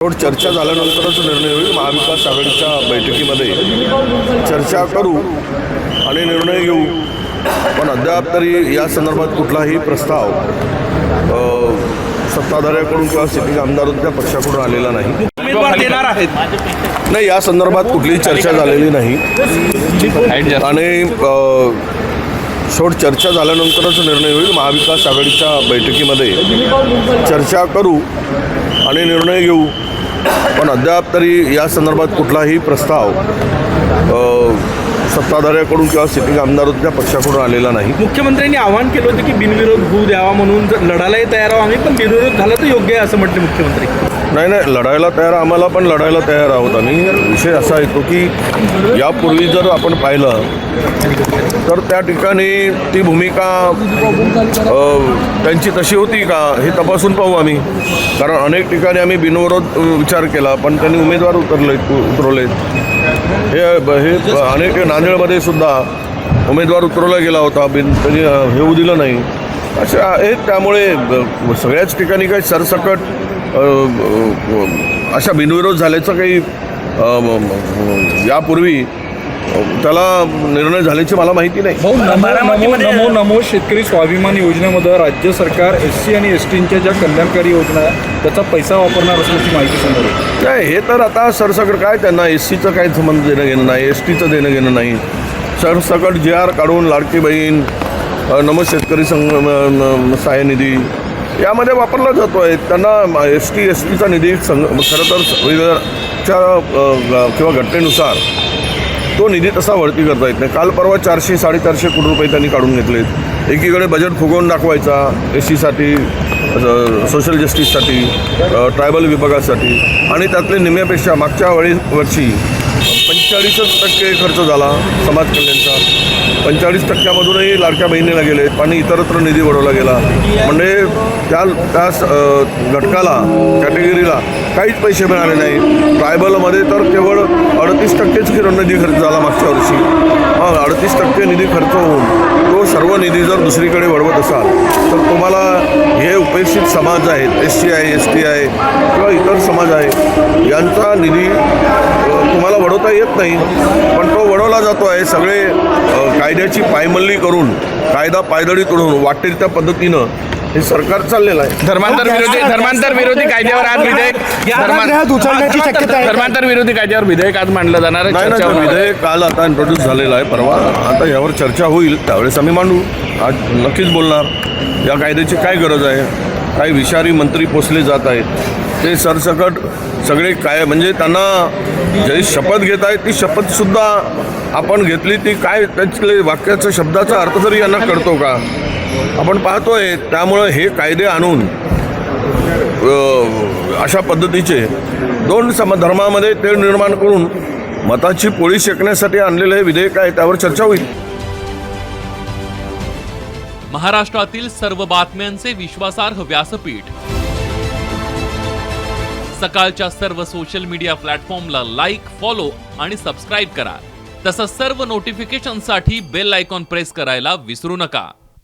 चर्चा झाल्यानंतरच निर्णय होईल. महाविकास आघाडीच्या बैठकीमध्ये चर्चा करू आणि निर्णय घेऊ. पण अद्याप तरी या संदर्भात कुठलाही प्रस्ताव सत्ताधाऱ्याकडून किंवा सिटिंग आमदारांच्या पक्षाकडून आलेला नाही. उमेदवार देणार आहेत नाही, या संदर्भात कुठलीही चर्चा झालेली नाही आणि चर्चा झाल्यानंतरच निर्णय होईल. महाविकास आघाडीच्या बैठकीमध्ये चर्चा करू आणि निर्णय घेऊ. पण अद्याप तरी या संदर्भात कुठलाही प्रस्ताव सत्ताधाऱ्याकडून किंवा सिटिंग आमदारांच्या पक्षाकडून आलेला नाही. मुख्यमंत्र्यांनी आवाहन केलं होतं की बिनविरोध होऊ द्यावा म्हणून, जर लढायलाही तयार आहोत आम्ही, पण बिनविरोध झाला तर योग्य आहे असं म्हटले मुख्यमंत्री. नाही, लढायला तयार, आम्हाला पण लढायला तयार आहोत आम्ही. विषय असा येतो की यापूर्वी जर आपण पाहिलं तर त्या ठिकाणी ती भूमिका त्यांची तशी होती का हे तपासून पाहू आम्ही. कारण अनेक ठिकाणी आम्ही बिनविरोध विचार केला, पण त्यांनी उमेदवार उतरवलेत. हे अनेक नांदेडमध्ये सुद्धा उमेदवार उतरवला गेला होता, त्यांनी हे होऊ दिलं नाही. अशा आहेत. त्यामुळे सगळ्याच ठिकाणी काही सरसकट अशा बिनविरोध झाल्याचं काही यापूर्वी त्याला निर्णय झाल्याची मला माहिती नाही. नमो शेतकरी स्वाभिमान योजनेमध्ये राज्य सरकार SC आणि STच्या ज्या कल्याणकारी योजना त्याचा पैसा वापरणार असल्याची माहिती समोर येते. नाही, हे तर आता सरसकट काय, त्यांना SCचं काही संबंध देणं घेणं नाही, STचं देणं घेणं नाही. सरसकट JR काढून लाडकी बहीण, नमो शेतकरी सहाय्य निधी यामध्ये वापरला जातो आहे. त्यांना STचा निधी खरं तर संविधानाच्या किंवा घटनेनुसार तो निधी तसा वळती करता येत नाही. काल परवा 400-450 कोटी रुपये त्यांनी काढून घेतलेत. एकीकडे बजेट फुगवून दाखवायचा SCसाठी, सोशल जस्टिससाठी, ट्रायबल विभागासाठी, आणि त्यातले निम्म्यापेक्षा मागच्या वर्षी 45% खर्च झाला समाज कल्याणचा. 45%मधूनही लाडक्या बहिणीला गेले आणि इतरत्र निधी वळवला गेला. म्हणजे त्या घटकाला, कॅटेगरीला काहीच पैसे मिळाले नाही. ट्रायबलमध्ये तर केवळ 38%च निधी खर्च झाला मागच्या वर्षी. 38% निधी खर्च होऊन तो सर्व निधी जर दुसरीकडे वळवत असाल तर तुम्हाला हे उपेक्षित समाज आहेत, SC आहे, ST आहे किंवा इतर समाज आहे, यांचा निधी तुम्हाला वळवता येत नाही. पण तो वळवला जातो आहे. सगळे कायद्याची पायमल्ली करून, कायदा पायदळी तोडून वाटेल त्या पद्धतीनं हे सरकार चाललेलं आहे. धर्मांतर विरोधी कायद्यावर आज विधेयक धर्मांतर विरोधी कायद्यावर विधेयक आज मांडलं जाणार आहे. नाही, विधेयक काल आता इंट्रोड्यूस झालेलं आहे. परवा आता यावर चर्चा होईल, त्यावेळेस आम्ही मांडू. आज नक्कीच बोलणार या कायद्याची काय गरज आहे. काही विषारी मंत्री पोचले जात आहेत, ते सरसकट सगळे काय, म्हणजे त्यांना जे शपथ घेत आहेत ती शपथसुद्धा आपण घेतली, ती काय त्यातले वाक्याचा शब्दाचा अर्थ तरी यांना कळतो का आपण पाहतोय. त्यामुळं हे कायदे आणून अशा पद्धतीचे दोन धर्मामध्ये तेढ निर्माण करून मताची पोळी शेकण्यासाठी आणलेलं हे विधेयक आहे. त्यावर चर्चा होईल. महाराष्ट्रातील सर्व बातम्यांचे विश्वासार्ह व्यासपीठ, सकाळच्या सर्व सोशल मीडिया प्लॅटफॉर्मला लाईक, फॉलो आणि सबस्क्राईब करा. तसंच सर्व नोटिफिकेशनसाठी बेल आयकॉन प्रेस करायला विसरू नका.